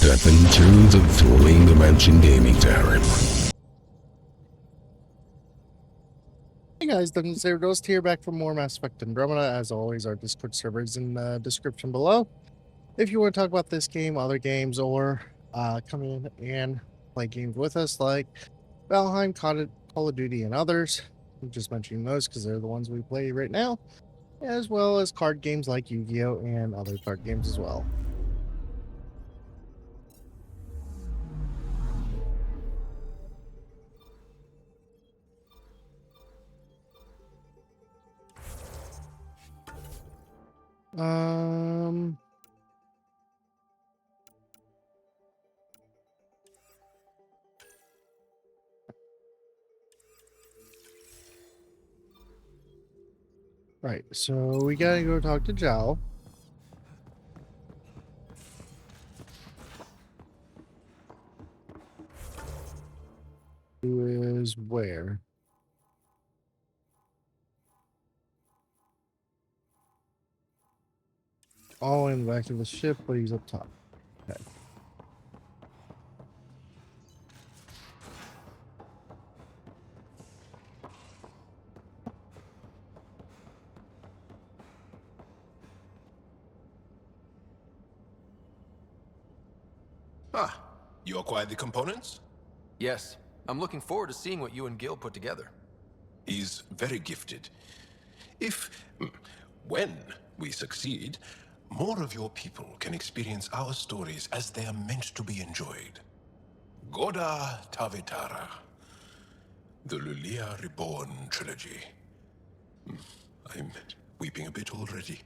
Step into the Dueling Dimension Gaming Tavern. Hey guys, Dungeon Saver Ghost here, back for more Mass Effect Andromeda. As always, our Discord server is in the description below. If you want to talk about this game, other games, or come in and play games with us like Valheim, Call of Duty, and others. I'm just mentioning those because they're the ones we play right now, as well as card games like Yu-Gi-Oh! And other card games as well. Right, so we gotta go talk to Zhao. Who is where? All in the back of the ship, but he's up top. Okay. Ah, you acquired the components? Yes. I'm looking forward to seeing what you and Gil put together. He's very gifted. When we succeed, more of your people can experience our stories as they are meant to be enjoyed. Goda Tavetara, the Lulia Reborn trilogy. I'm weeping a bit already.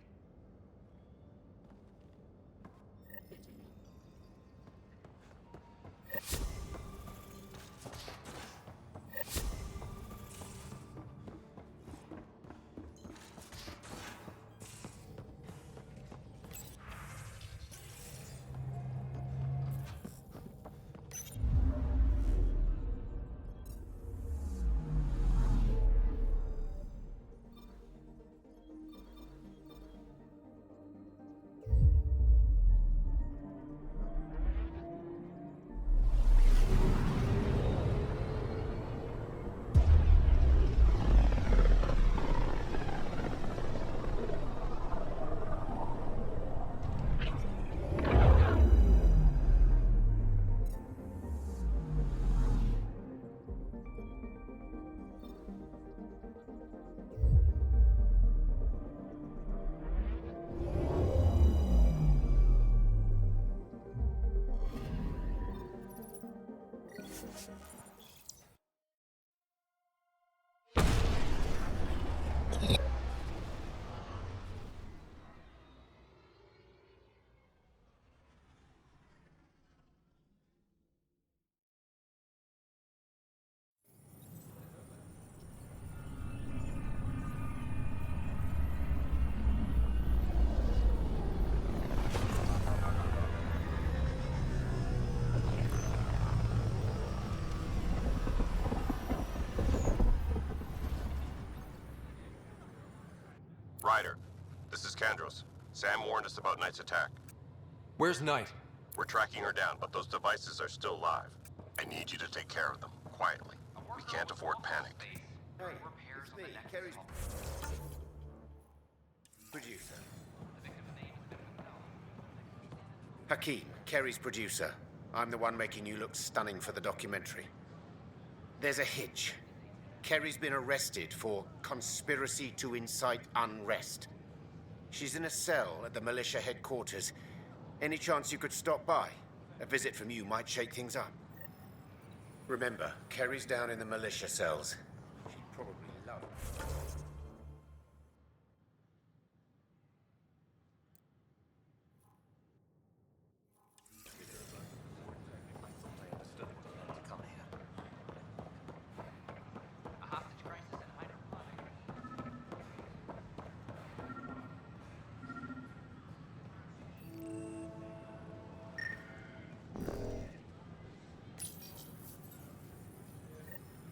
Ryder, this is Kandros. Sam warned us about Knight's attack. Where's Knight? We're tracking her down, but those devices are still live. I need you to take care of them, quietly. We can't afford panic. Hey, it's me, Kerry's producer. Hakeem, Kerry's producer. I'm the one making you look stunning for the documentary. There's a hitch. Kerry's been arrested for conspiracy to incite unrest. She's in a cell at the militia headquarters. Any chance you could stop by? A visit from you might shake things up. Remember, Kerry's down in the militia cells. She'd probably love it.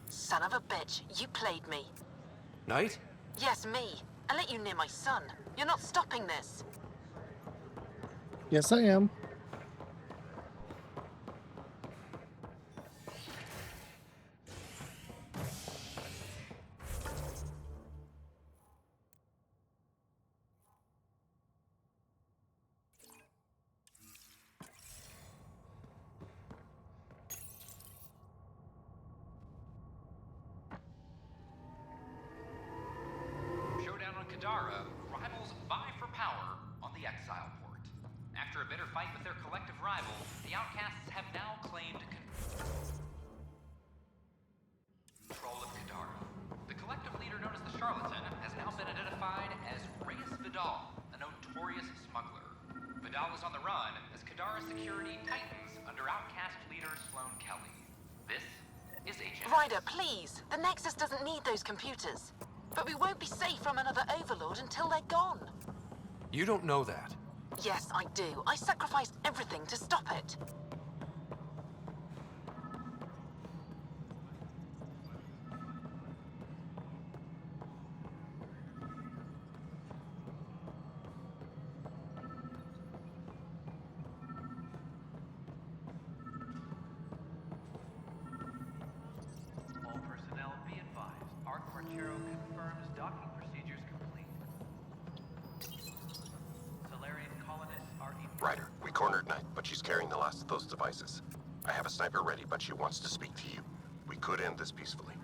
Son of a bitch, you played me. Knight? Yes, me. I let you near my son. You're not stopping this. Yes, I am. Kadara, rivals vie for power on the Exile port. After a bitter fight with their collective rival, the Outcasts have now claimed control of Kadara. The collective leader known as the Charlatan has now been identified as Reyes Vidal, a notorious smuggler. Vidal is on the run as Kadara security tightens under Outcast leader Sloane Kelly. This is HMS. Ryder, please. The Nexus doesn't need those computers. But we won't be safe from another Overlord until they're gone. You don't know that. Yes, I do. I sacrificed everything to stop it. All personnel be advised. Arc Marchero confirms docking procedures complete. Solarian colonists are in... Ryder, we cornered Knight, but she's carrying the last of those devices. I have a sniper ready, but she wants to speak to you. We could end this peacefully.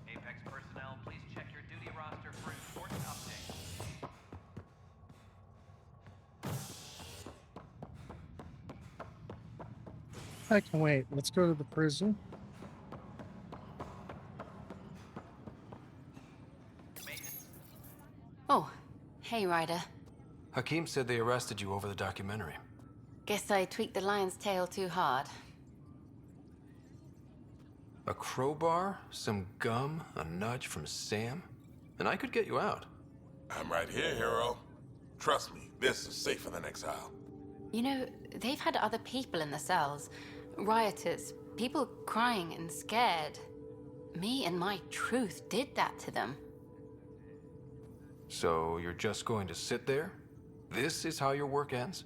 Apex personnel, please check your duty roster for important updates. I can wait. Let's go to the prison. Maintenance. Oh, hey Ryder. Hakim said they arrested you over the documentary. Guess I tweaked the lion's tail too hard. A crowbar, some gum, a nudge from Sam, and I could get you out. I'm right here, hero. Trust me, this is safer than exile. You know, they've had other people in the cells. Rioters, people crying and scared. Me and my truth did that to them. So you're just going to sit there? This is how your work ends?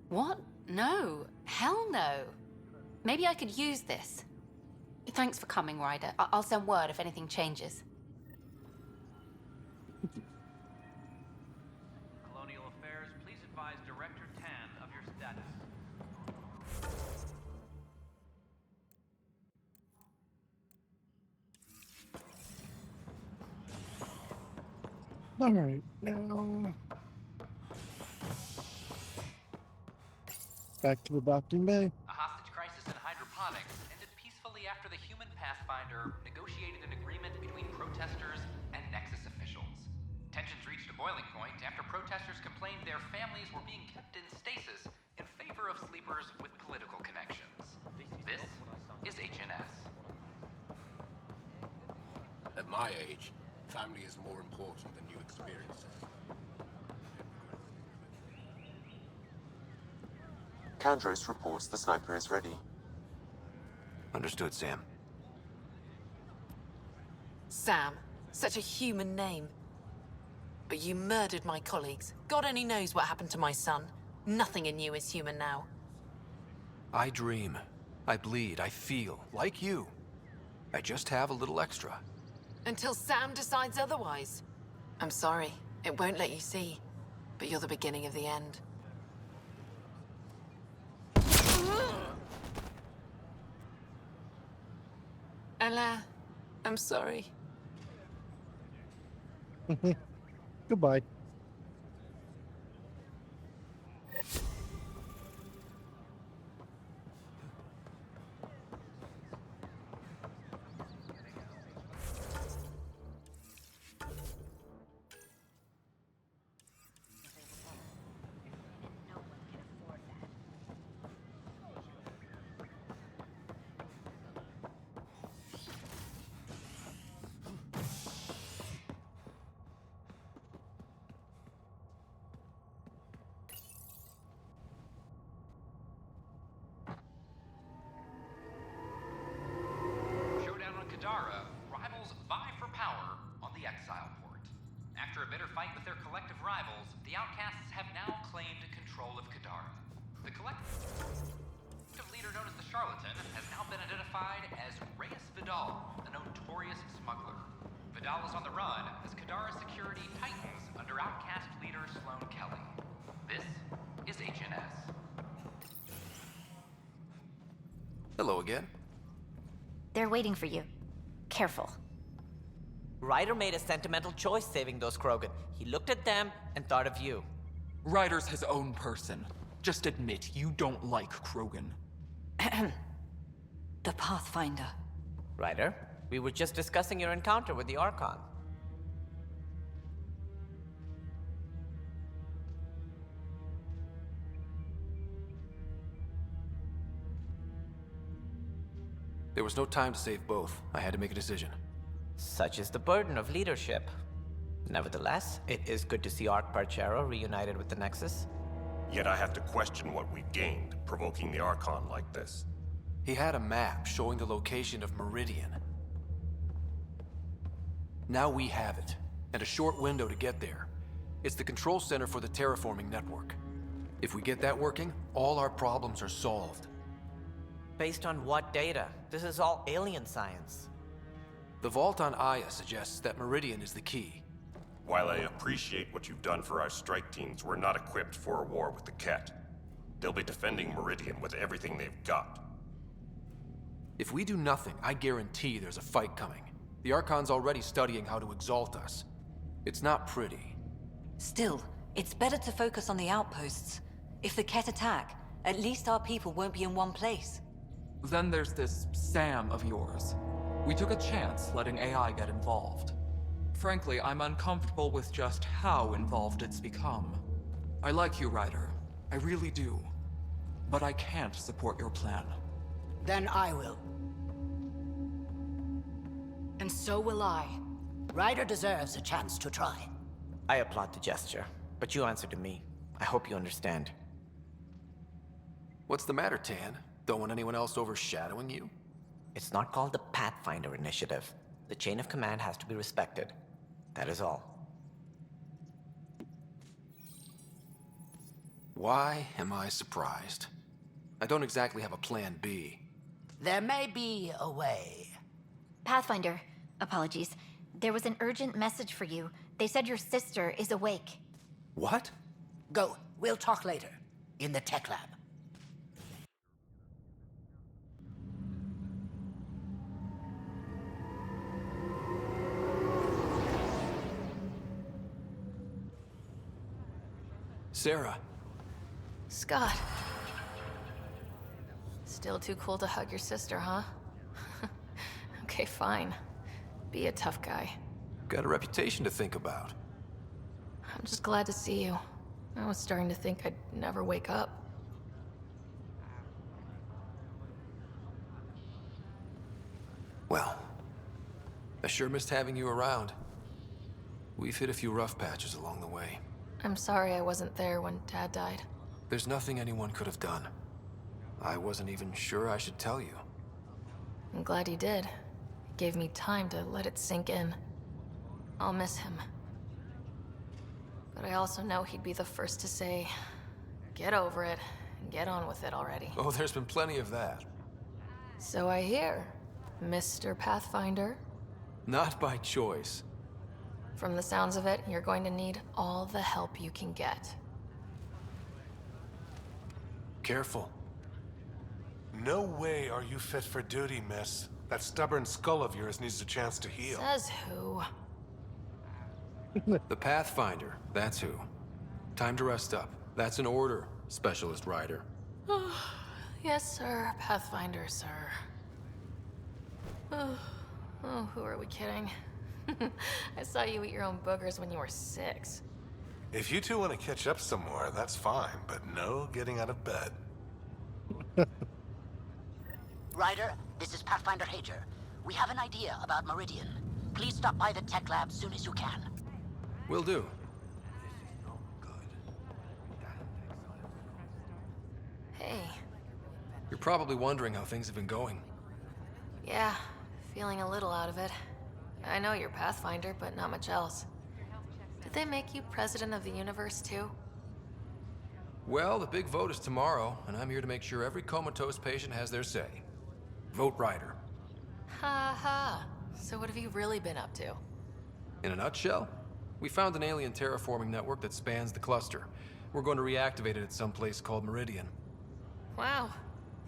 What? No. Hell no. Maybe I could use this. Thanks for coming, Ryder. I'll send word if anything changes. Colonial Affairs, please advise Director Tan of your status. All right, now back to the docking bay. A hostage crisis in hydroponics ended peacefully after the human Pathfinder negotiated an agreement between protesters and Nexus officials. Tensions reached a boiling point after protesters complained their families were being kept in stasis in favor of sleepers with political connections. This is HNS. At my age, family is more important than new experiences. Candros reports the sniper is ready. Understood, Sam. Sam. Such a human name. But you murdered my colleagues. God only knows what happened to my son. Nothing in you is human now. I dream. I bleed. I feel. Like you. I just have a little extra. Until Sam decides otherwise. I'm sorry. It won't let you see. But you're the beginning of the end. Ella, I'm sorry. Goodbye. Showdown on Kadara, rivals vie for power on the Exile port. After a bitter fight with their collective rivals, the Outcasts have now claimed control of Kadara. The collective leader known as the Charlatan identified as Reyes Vidal, a notorious smuggler. Vidal is on the run as Kadara security tightens under outcast leader Sloan Kelly. This is HNS. Hello again. They're waiting for you. Careful. Ryder made a sentimental choice saving those Krogan. He looked at them and thought of you. Ryder's his own person. Just admit you don't like Krogan. The Pathfinder. Ryder, we were just discussing your encounter with the Archon. There was no time to save both. I had to make a decision. Such is the burden of leadership. Nevertheless, it is good to see Arch Parchero reunited with the Nexus. Yet I have to question what we've gained, provoking the Archon like this. He had a map showing the location of Meridian. Now we have it, and a short window to get there. It's the control center for the terraforming network. If we get that working, all our problems are solved. Based on what data? This is all alien science. The vault on Aya suggests that Meridian is the key. While I appreciate what you've done for our strike teams, we're not equipped for a war with the Ket. They'll be defending Meridian with everything they've got. If we do nothing, I guarantee there's a fight coming. The Archon's already studying how to exalt us. It's not pretty. Still, it's better to focus on the outposts. If the Ket attack, at least our people won't be in one place. Then there's this Sam of yours. We took a chance letting AI get involved. Frankly, I'm uncomfortable with just how involved it's become. I like you, Ryder. I really do. But I can't support your plan. Then I will. And so will I. Ryder deserves a chance to try. I applaud the gesture, but you answer to me. I hope you understand. What's the matter, Tan? Don't want anyone else overshadowing you? It's not called the Pathfinder Initiative. The chain of command has to be respected. That is all. Why am I surprised? I don't exactly have a plan B. There may be a way. Pathfinder, apologies. There was an urgent message for you. They said your sister is awake. What? Go. We'll talk later. In the tech lab. Sarah. Scott. Still too cool to hug your sister, huh? Okay, fine. Be a tough guy. Got a reputation to think about. I'm just glad to see you. I was starting to think I'd never wake up. Well, I sure missed having you around. We've hit a few rough patches along the way. I'm sorry I wasn't there when Dad died. There's nothing anyone could have done. I wasn't even sure I should tell you. I'm glad you did. It gave me time to let it sink in. I'll miss him. But I also know he'd be the first to say, get over it, and get on with it already. Oh, there's been plenty of that. So I hear, Mr. Pathfinder. Not by choice. From the sounds of it, you're going to need all the help you can get. Careful. No way are you fit for duty, miss. That stubborn skull of yours needs a chance to heal. Says who? The Pathfinder, that's who. Time to rest up. That's an order, Specialist Ryder. Yes, sir. Pathfinder, sir. Oh, who are we kidding? I saw you eat your own boogers when you were 6. If you two want to catch up some more, that's fine, but no getting out of bed. Ryder, this is Pathfinder Hager. We have an idea about Meridian. Please stop by the tech lab soon as you can. Will do. Hey. You're probably wondering how things have been going. Yeah, feeling a little out of it. I know you're Pathfinder, but not much else. Did they make you president of the universe, too? Well, the big vote is tomorrow, and I'm here to make sure every comatose patient has their say. vote Ryder. Ha ha. So what have you really been up to? In a nutshell, we found an alien terraforming network that spans the cluster. We're going to reactivate it at some place called Meridian. Wow.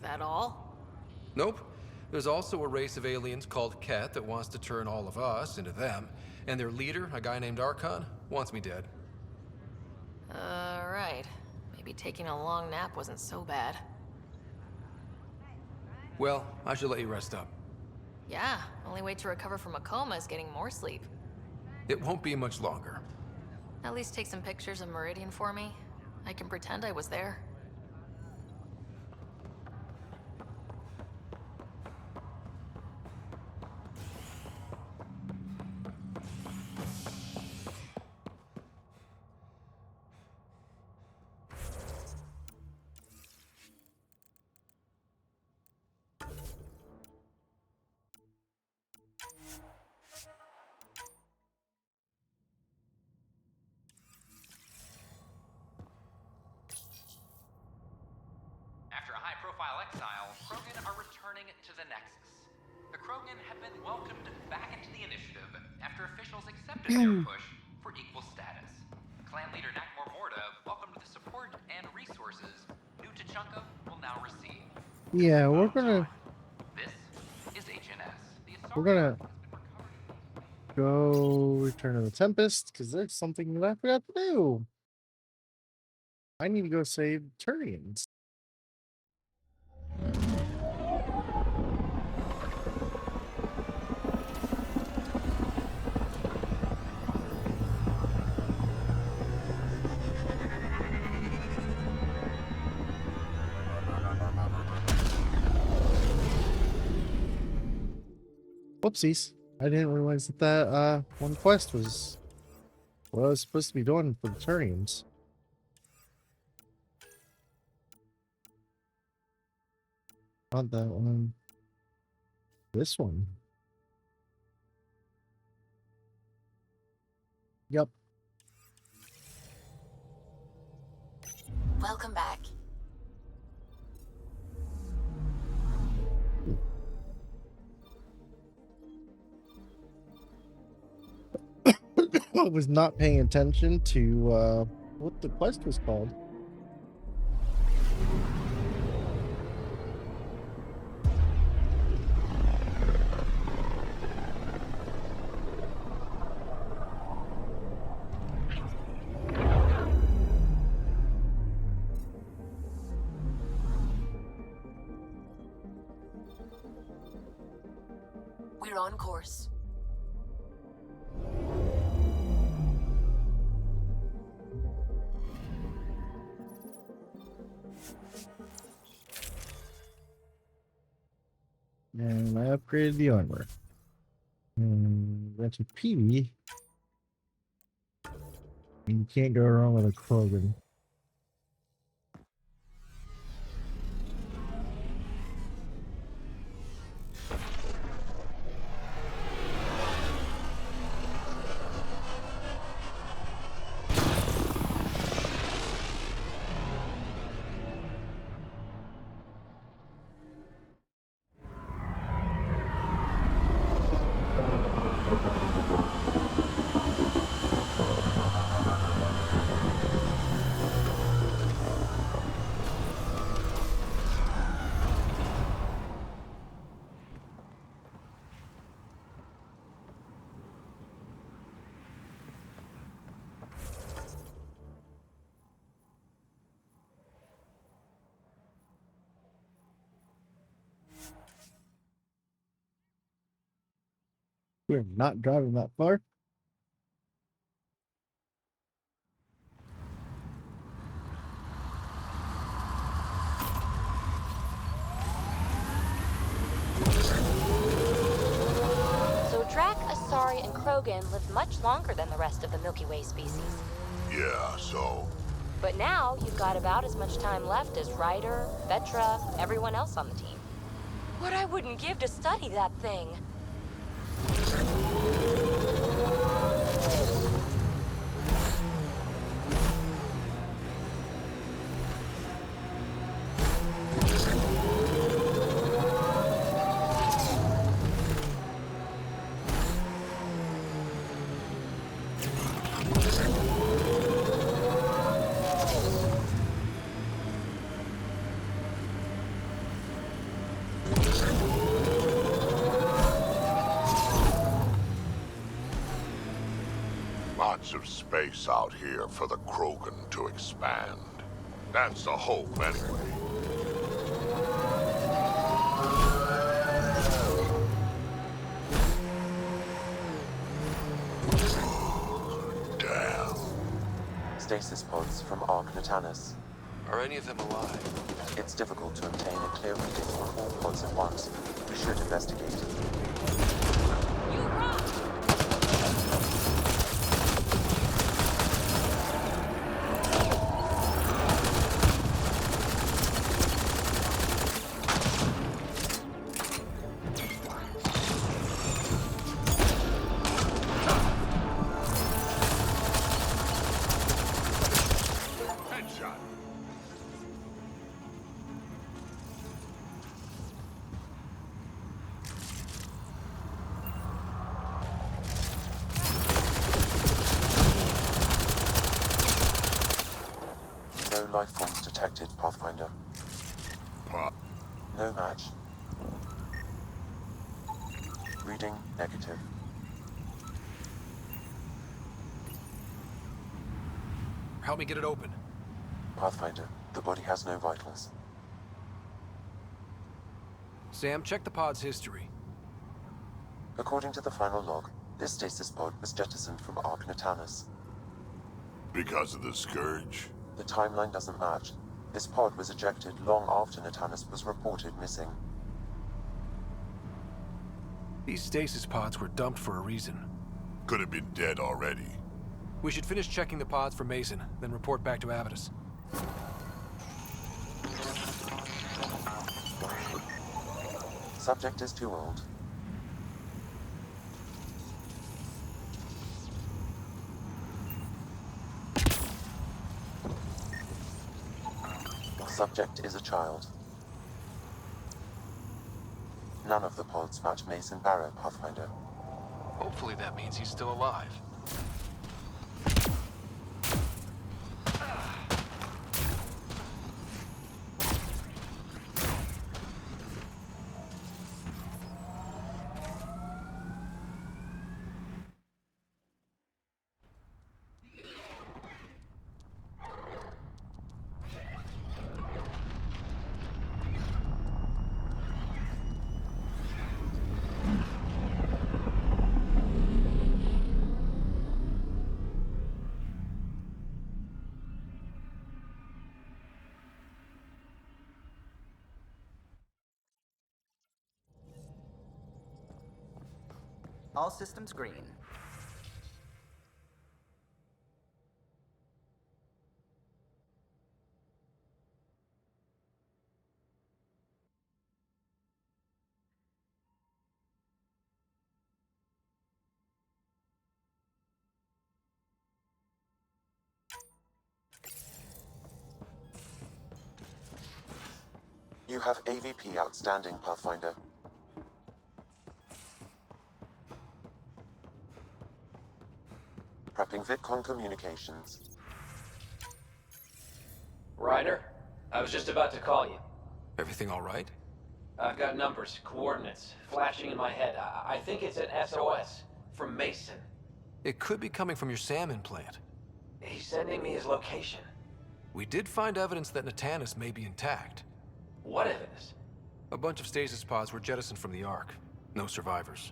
That all? Nope. There's also a race of aliens called Ket that wants to turn all of us into them, and their leader, a guy named Archon, wants me dead. Right. Maybe taking a long nap wasn't so bad. Well, I should let you rest up. Yeah, only way to recover from a coma is getting more sleep. It won't be much longer. At least take some pictures of Meridian for me. I can pretend I was there. After a high-profile exile, Krogan are returning to the Nexus. The Krogan have been welcomed back into the initiative after officials accepted their push for equal status. Clan leader Nakmor Morda welcomed the support and resources New Tachanka will now receive. Yeah, we're gonna This is HNS. we're gonna go Return of the Tempest because there's something that I forgot to do. I need to go save Turians. Whoopsies. I didn't realize that one quest was what I was supposed to be doing for the Turians. Not that one. This one. Yep. Welcome back. I was not paying attention to what the quest was called. We're on course. And I upgraded the armor. And that's a PV. You can't go wrong with a Krogan. We're not driving that far. So Drac, Asari, and Krogan lived much longer than the rest of the Milky Way species. Yeah, so? But now you've got about as much time left as Ryder, Vetra, everyone else on the team. What I wouldn't give to study that thing. Lots of space out here for the Krogan to expand. That's the hope, anyway. Damn. Stasis pods from Ark Natanus. Are any of them alive? It's difficult to obtain a clear reading on all pods at once. We should investigate. No life forms detected, Pathfinder. No match. Reading negative. Help me get it open. Pathfinder, the body has no vitals. Sam, check the pod's history. According to the final log, this stasis pod was jettisoned from Ark Natanus. Because of the Scourge? The timeline doesn't match. This pod was ejected long after Natanus was reported missing. These stasis pods were dumped for a reason. Could have been dead already. We should finish checking the pods for Mason, then report back to Avitus. Subject is too old. Subject is a child. None of the pods match Mason Barrow, Pathfinder. Hopefully that means he's still alive. All systems green. You have AVP outstanding, Pathfinder. Prepping VidCon communications. Ryder, I was just about to call you. Everything all right? I've got numbers, coordinates, flashing in my head. I think it's an SOS from Mason. It could be coming from your salmon plant. He's sending me his location. We did find evidence that Natanus may be intact. What evidence? A bunch of stasis pods were jettisoned from the Ark. No survivors.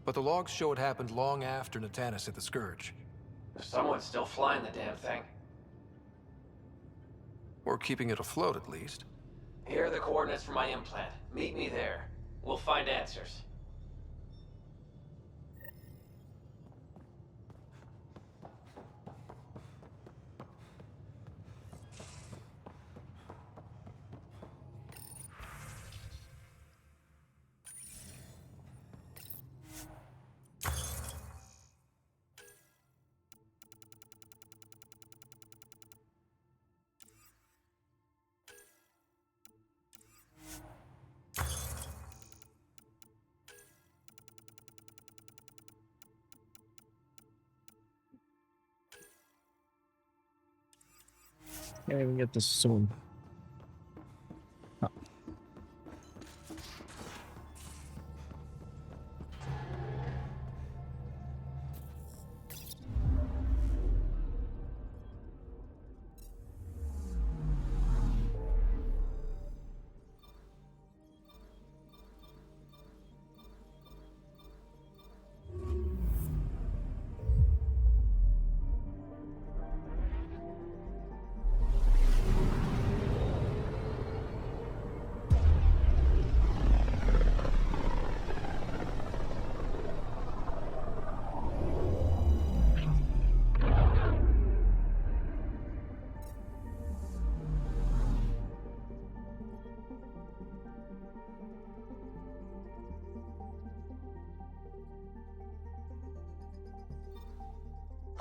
But the logs show it happened long after Natanus hit the Scourge. Someone's still flying the damn thing. Or keeping it afloat, at least. Here are the coordinates for my implant. Meet me there. We'll find answers. Can't even get this soon. Oh.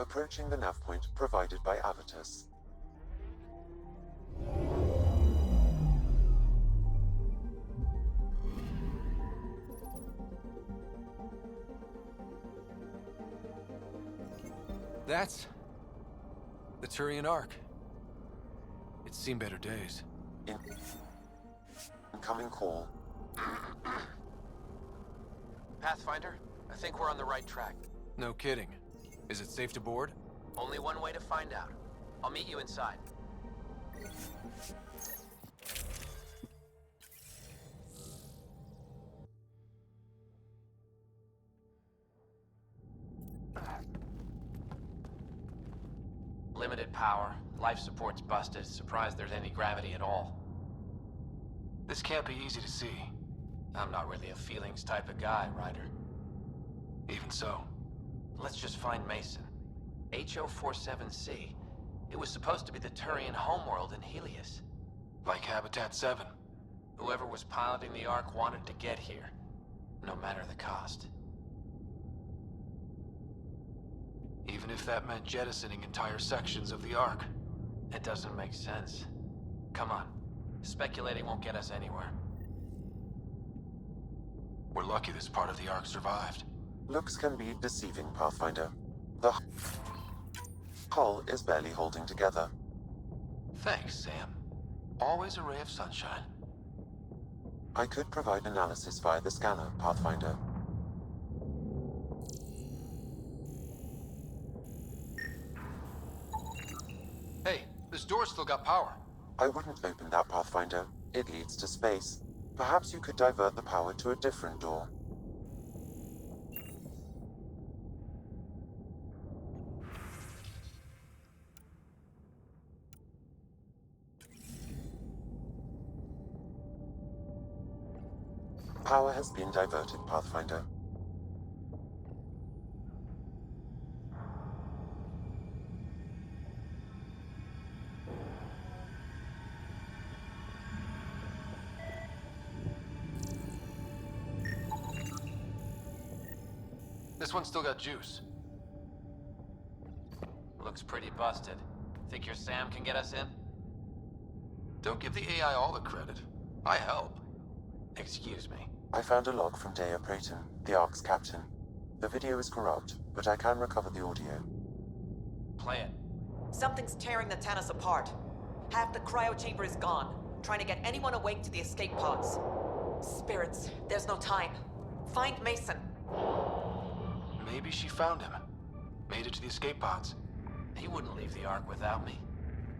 Approaching the nav point provided by Avitus. That's the Turian Ark. It's seen better days. Incoming call. Pathfinder, I think we're on the right track. No kidding. Is it safe to board? Only one way to find out. I'll meet you inside. Limited power. Life support's busted. Surprised there's any gravity at all. This can't be easy to see. I'm not really a feelings type of guy, Ryder. Even so. Let's just find Mason. HO47C. It was supposed to be the Turian homeworld in Helios. Like Habitat 7. Whoever was piloting the Ark wanted to get here. No matter the cost. Even if that meant jettisoning entire sections of the Ark. It doesn't make sense. Come on. Speculating won't get us anywhere. We're lucky this part of the Ark survived. Looks can be deceiving, Pathfinder. The hull is barely holding together. Thanks, Sam. Always a ray of sunshine. I could provide analysis via the scanner, Pathfinder. Hey, this door's still got power. I wouldn't open that, Pathfinder. It leads to space. Perhaps you could divert the power to a different door. Power has been diverted, Pathfinder. This one's still got juice. Looks pretty busted. Think your Sam can get us in? Don't give the AI all the credit. I help. Excuse me. I found a log from Dea Prayton, the Ark's captain. The video is corrupt, but I can recover the audio. Play it. Something's tearing the Tannis apart. Half the cryo chamber is gone, trying to get anyone awake to the escape pods. Spirits, there's no time. Find Mason. Maybe she found him. Made it to the escape pods. He wouldn't leave the Ark without me.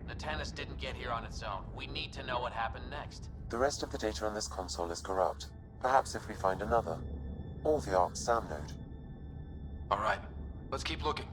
The Tannis didn't get here on its own. We need to know what happened next. The rest of the data on this console is corrupt. Perhaps if we find another. Or the Ark's SAM node. Alright, let's keep looking.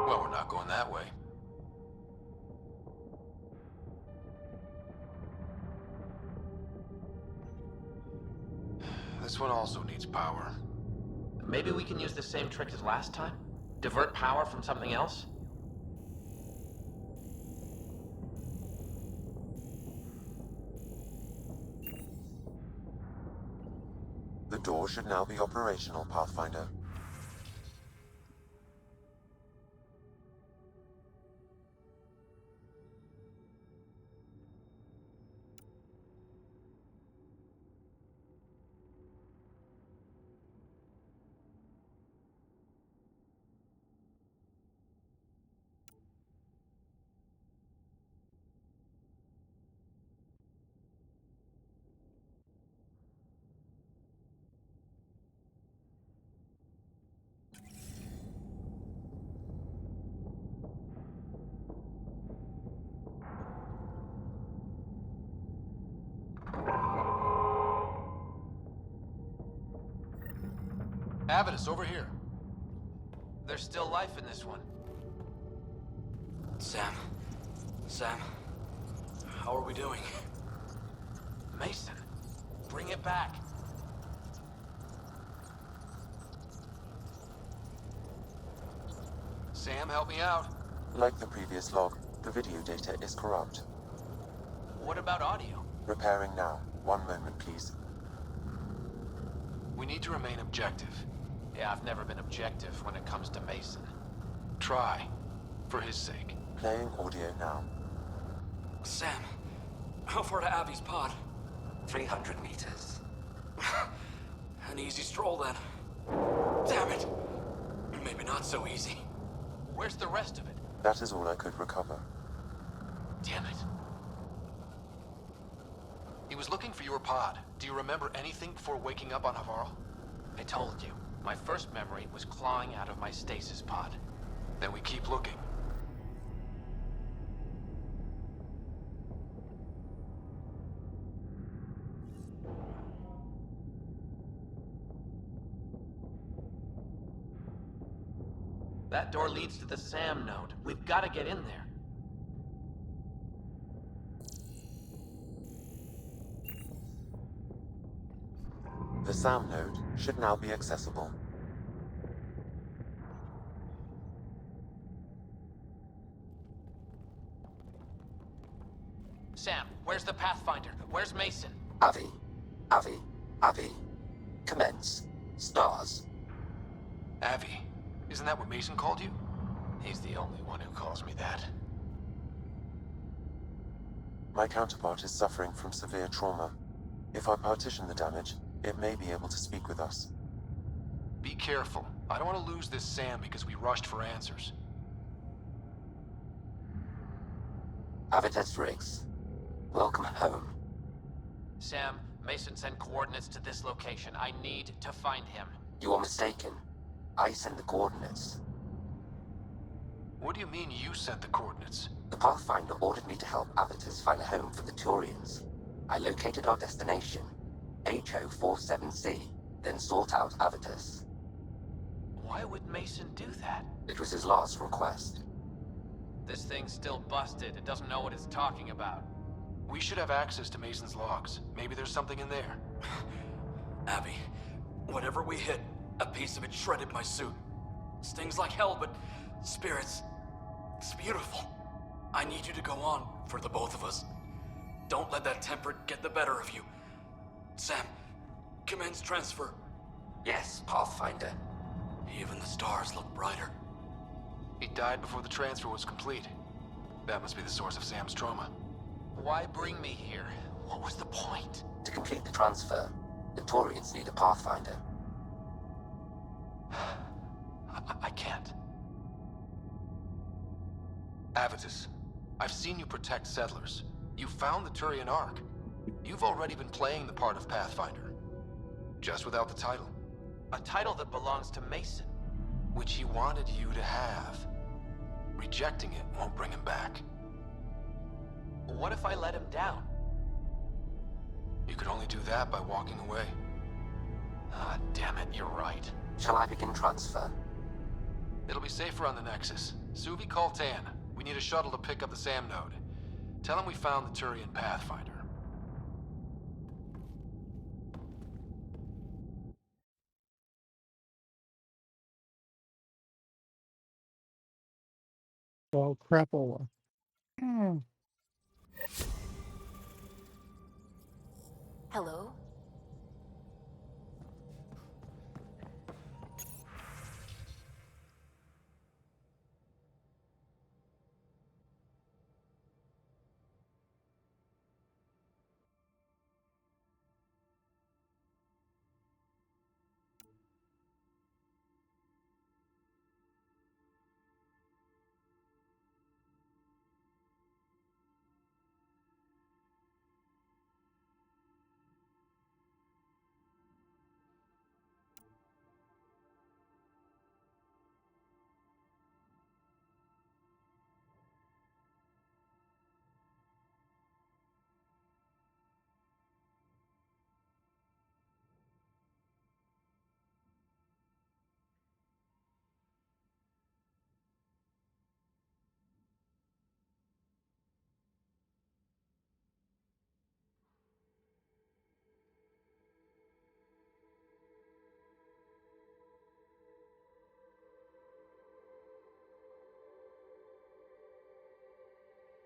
Well, we're not going that way. This one also needs power. Maybe we can use the same trick as last time? Divert power from something else? The door should now be operational, Pathfinder. Avitus, over here. There's still life in this one. Sam. Sam. How are we doing? Mason, bring it back. Sam, help me out. Like the previous log, the video data is corrupt. What about audio? Repairing now. 1 moment, please. We need to remain objective. Yeah, I've never been objective when it comes to Mason. Try. For his sake. Playing audio now. Sam, how far to Abby's pod? 300 meters. An easy stroll then. Damn it! Maybe not so easy. Where's the rest of it? That is all I could recover. Damn it. He was looking for your pod. Do you remember anything before waking up on Havarl? I told you. My first memory was clawing out of my stasis pod. Then we keep looking. That door leads to the SAM node. We've got to get in there. The SAM node should now be accessible. Sam, where's the Pathfinder? Where's Mason? Avi. Commence. Stars. Avi. Isn't that what Mason called you? He's the only one who calls me that. My counterpart is suffering from severe trauma. If I partition the damage, it may be able to speak with us. Be careful. I don't want to lose this Sam because we rushed for answers. Avitus Riggs. Welcome home. Sam, Mason sent coordinates to this location. I need to find him. You are mistaken. I sent the coordinates. What do you mean you sent the coordinates? The Pathfinder ordered me to help Avitus find a home for the Turians. I located our destination, HO47C, then sought out Avitus. Why would Mason do that? It was his last request. This thing's still busted. It doesn't know what it's talking about. We should have access to Mason's logs. Maybe there's something in there. Abby, whatever we hit, a piece of it shredded my suit. Stings like hell, but spirits, it's beautiful. I need you to go on for the both of us. Don't let that temper get the better of you. Sam, commence transfer. Yes, Pathfinder. Even the stars look brighter. He died before the transfer was complete. That must be the source of Sam's trauma. Why bring me here? What was the point? To complete the transfer, the Turians need a Pathfinder. I can't. Avitus, I've seen you protect settlers. You found the Turian Ark. You've already been playing the part of Pathfinder. Just without the title. A title that belongs to Mason. Which he wanted you to have. Rejecting it won't bring him back. What if I let him down? You could only do that by walking away. Ah, damn it, you're right. Shall I begin transfer? It'll be safer on the Nexus. Suvi, call Tan. We need a shuttle to pick up the SAM node. Tell him we found the Turian Pathfinder. Well, crapola. Hello?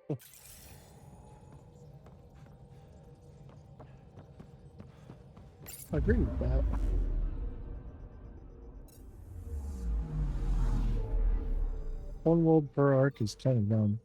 I agree with that. One world per arc is kind of dumb.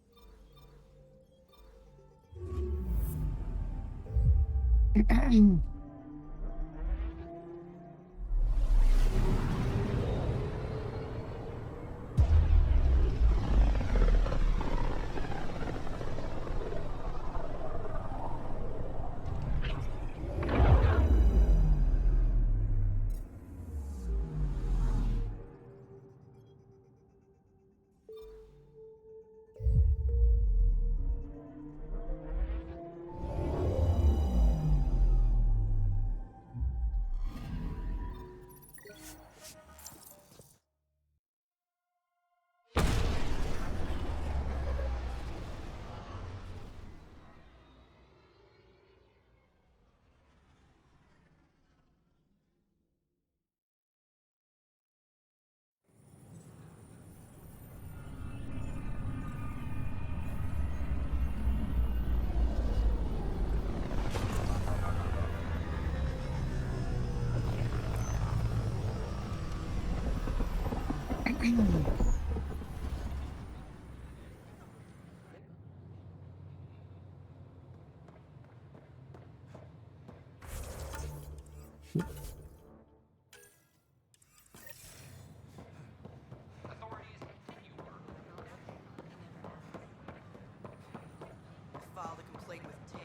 Filed a complaint with Tan.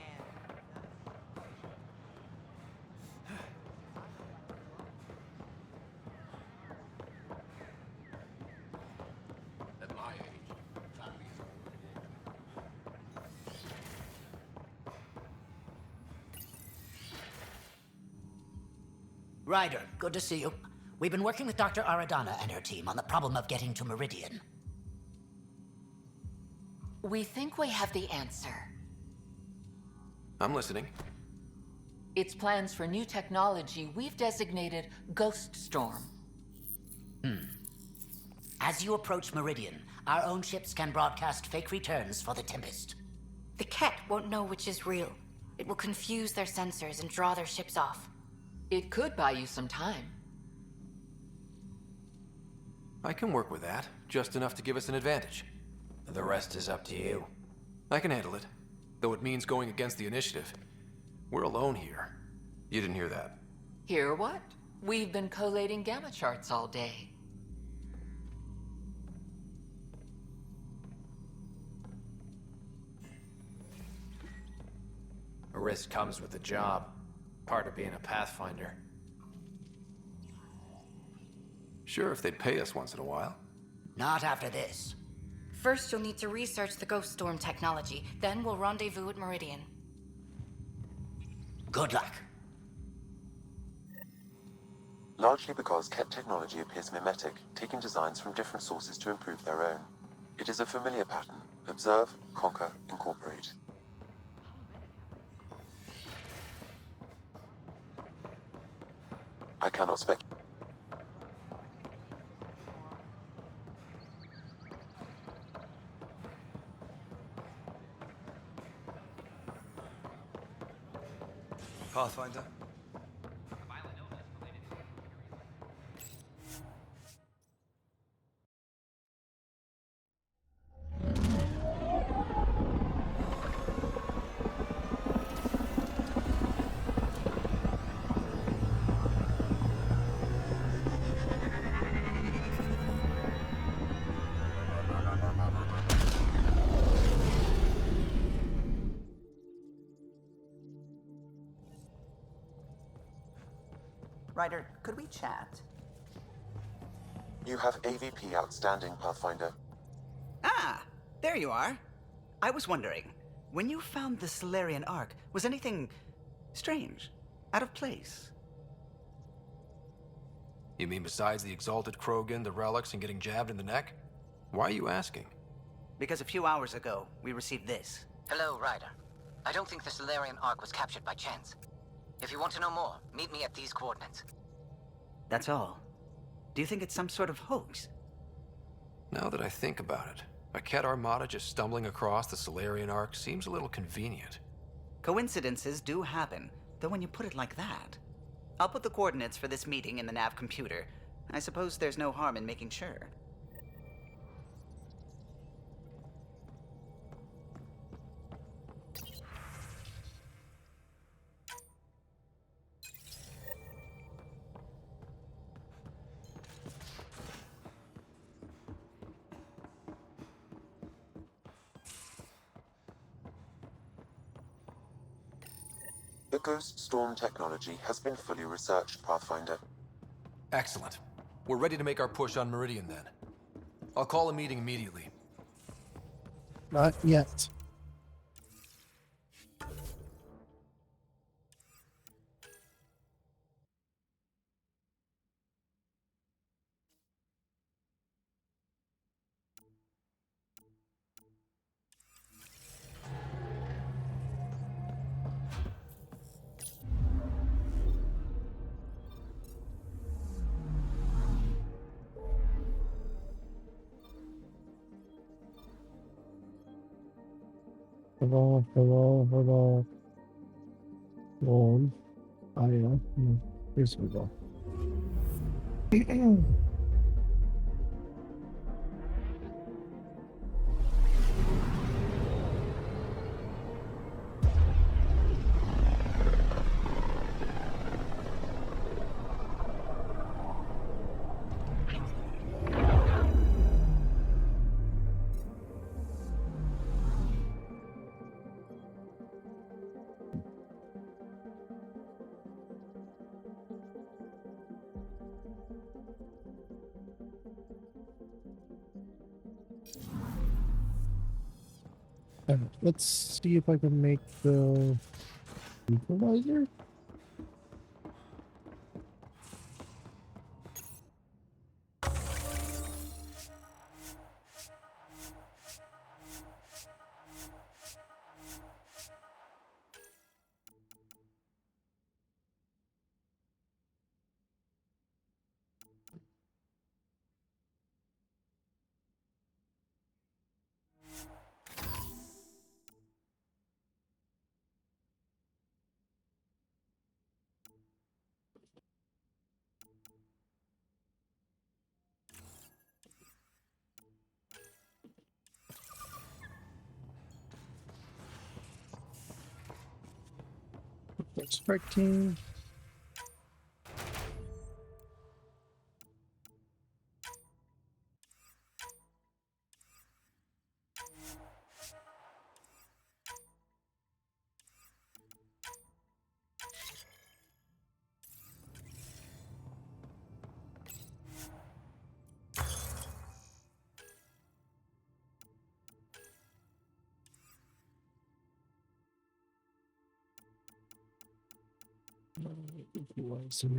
At my age, families Ryder, good to see you. We've been working with Dr. Aradana and her team on the problem of getting to Meridian. We think we have the answer. I'm listening. It's plans for new technology we've designated Ghost Storm. As you approach Meridian, our own ships can broadcast fake returns for the Tempest. The Ket won't know which is real. It will confuse their sensors and draw their ships off. It could buy you some time. I can work with that, just enough to give us an advantage. The rest is up to you. I can handle it, though it means going against the initiative. We're alone here. You didn't hear that. Hear what? We've been collating gamma charts all day. A risk comes with the job. Part of being a Pathfinder. Sure, if they'd pay us once in a while. Not after this. First, you'll need to research the Ghost Storm technology. Then we'll rendezvous at Meridian. Good luck. Largely because Ket technology appears mimetic, taking designs from different sources to improve their own. It is a familiar pattern. Observe, conquer, incorporate. I cannot speculate. Pathfinder? Ryder, could we chat? You have AVP outstanding, Pathfinder. Ah, there you are. I was wondering, when you found the Solarian Ark, was anything strange? Out of place? You mean besides the Exalted Krogan, the relics, and getting jabbed in the neck? Why are you asking? Because a few hours ago, we received this. Hello, Ryder. I don't think the Solarian Ark was captured by chance. If you want to know more, meet me at these coordinates. That's all. Do you think it's some sort of hoax? Now that I think about it, A Ket armada just stumbling across the Solarian Arc seems a little convenient. Coincidences do happen, though when you put it like that. I'll put the coordinates for this meeting in the nav computer. I suppose there's no harm in making sure. The Ghost Storm technology has been fully researched, Pathfinder. Excellent. We're ready to make our push on Meridian then. I'll call a meeting immediately. Not yet. Hello. Hold. Oh yeah. Here's we go. Let's see if I can make the equalizer. Expecting. Equalizer.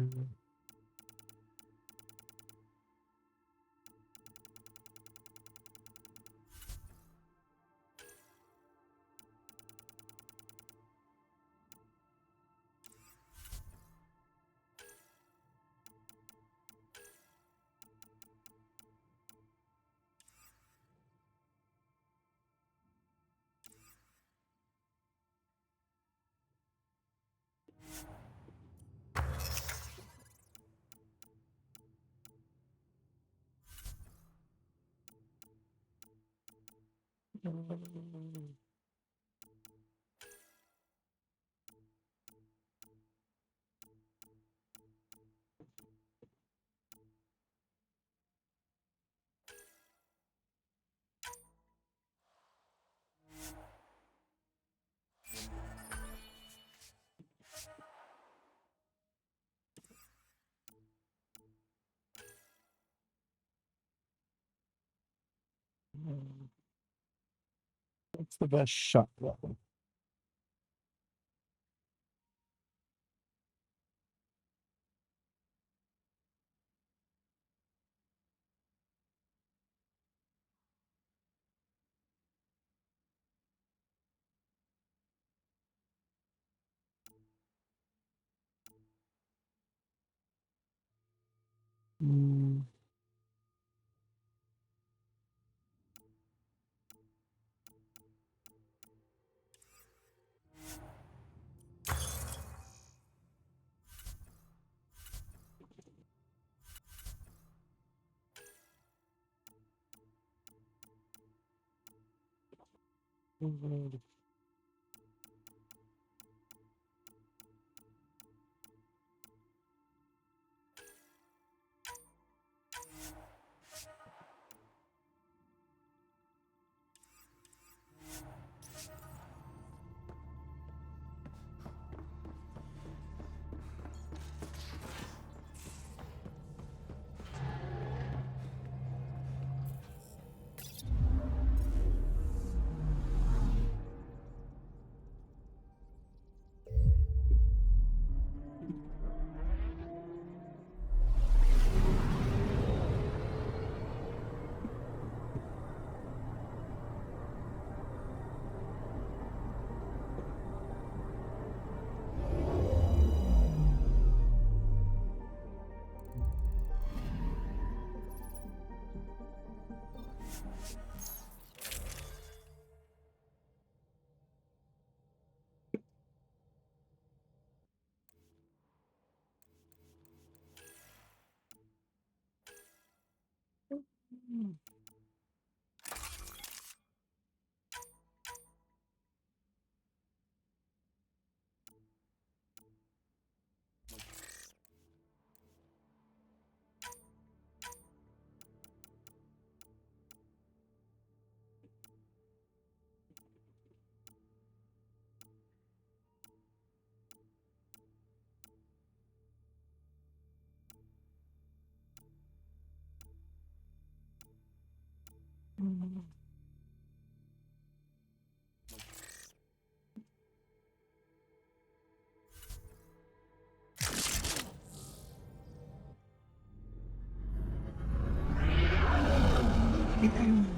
What's the best shot level?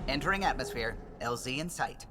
Entering atmosphere. LZ in sight.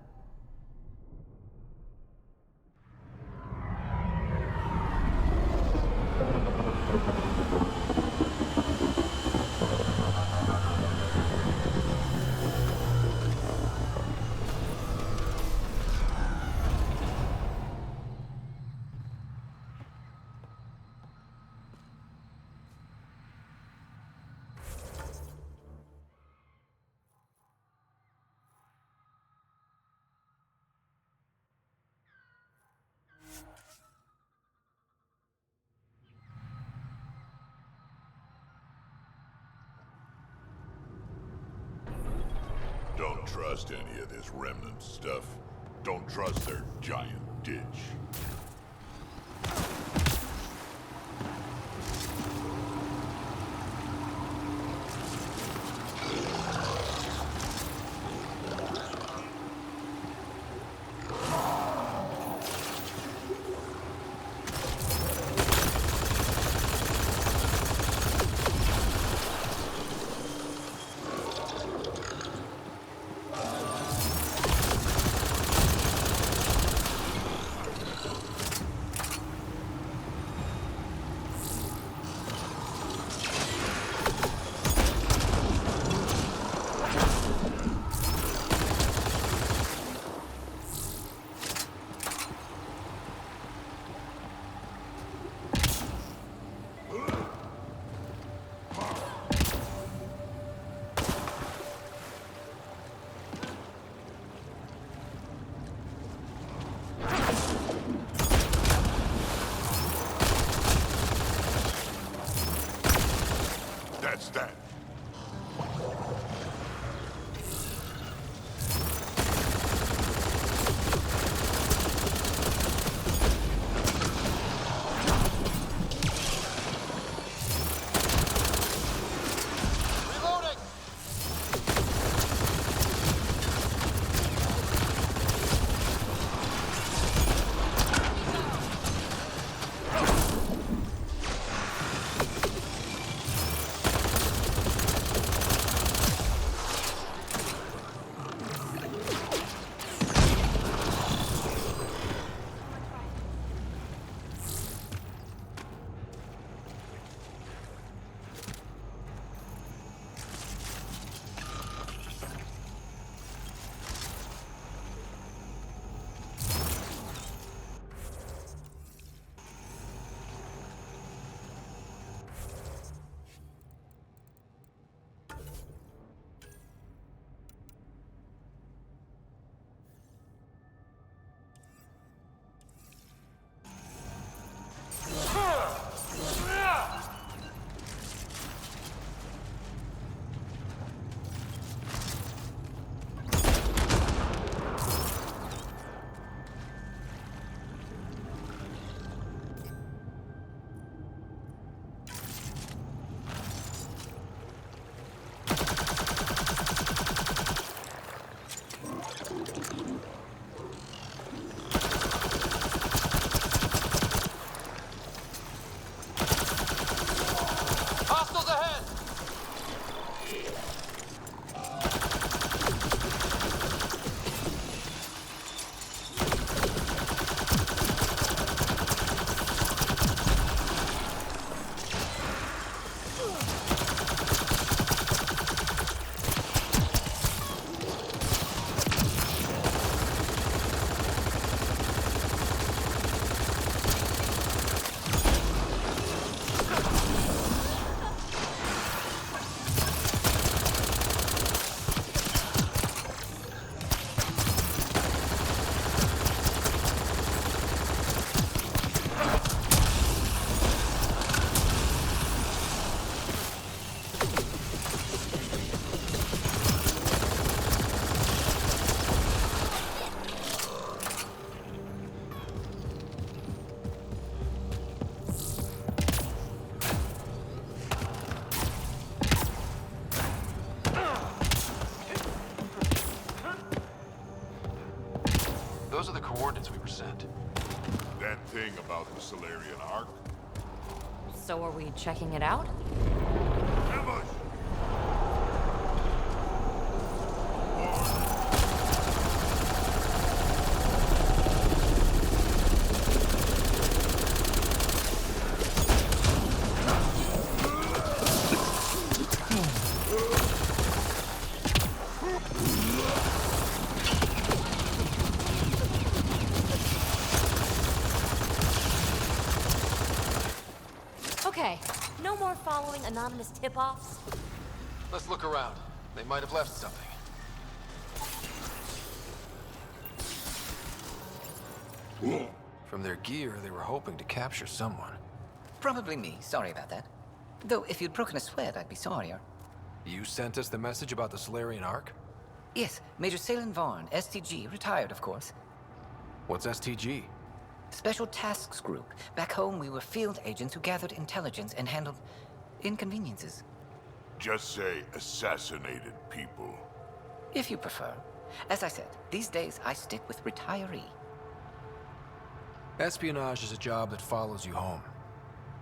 Don't trust any of this remnant stuff. Don't trust their giant ditch. Those are the coordinates we were sent. That thing about the Solarian Ark? So are we checking it out? Ambush! Okay, no more following anonymous tip-offs. Let's look around. They might have left something. From their gear, they were hoping to capture someone. Probably me. Sorry about that. Though, if you'd broken a sweat, I'd be sorrier. You sent us the message about the Solarian Ark? Yes, Major Salin Vaughn, STG, retired, of course. What's STG? Special Tasks Group. Back home, we were field agents who gathered intelligence and handled inconveniences. Just say assassinated people. If you prefer. As I said, these days I stick with retiree. Espionage is a job that follows you home.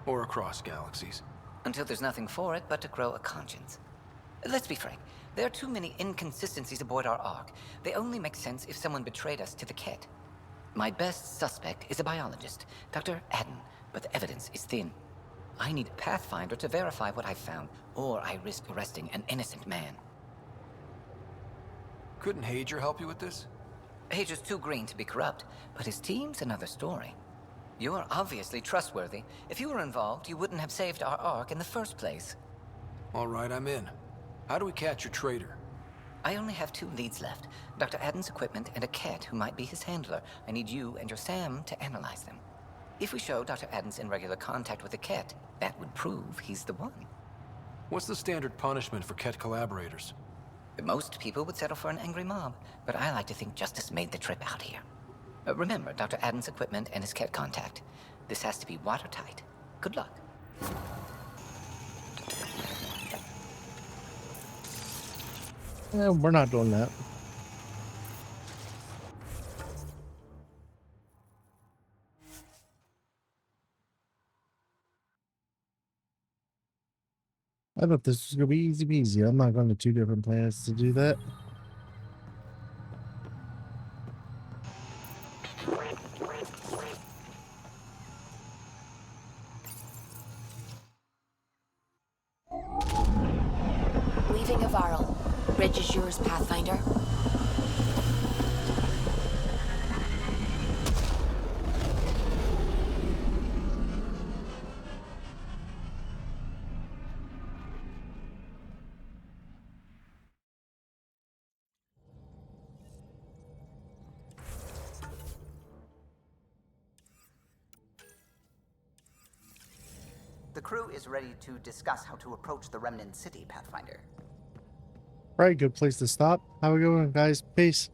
Or across galaxies. Until there's nothing for it but to grow a conscience. Let's be frank. There are too many inconsistencies aboard our Ark. They only make sense if someone betrayed us to the Ket. My best suspect is a biologist, Dr. Adden, but the evidence is thin. I need a Pathfinder to verify what I've found, or I risk arresting an innocent man. Couldn't Hager help you with this? Hager's too green to be corrupt, but his team's another story. You're obviously trustworthy. If you were involved, you wouldn't have saved our Ark in the first place. All right, I'm in. How do we catch your traitor? I only have 2 leads left. Dr. Adden's equipment and a Ket who might be his handler. I need you and your Sam to analyze them. If we show Dr. Adden's in regular contact with the Ket, that would prove he's the one. What's the standard punishment for Ket collaborators? Most people would settle for an angry mob, but I like to think justice made the trip out here. Remember Dr. Adden's equipment and his Ket contact. This has to be watertight. Good luck. We're not doing that. I thought this was going to be easy peasy. I'm not going to 2 different planets to do that. Leaving Avarl. Bridge is yours, Pathfinder. The crew is ready to discuss how to approach the Remnant City, Pathfinder. Right, good place to stop. Have a good one, guys. Peace.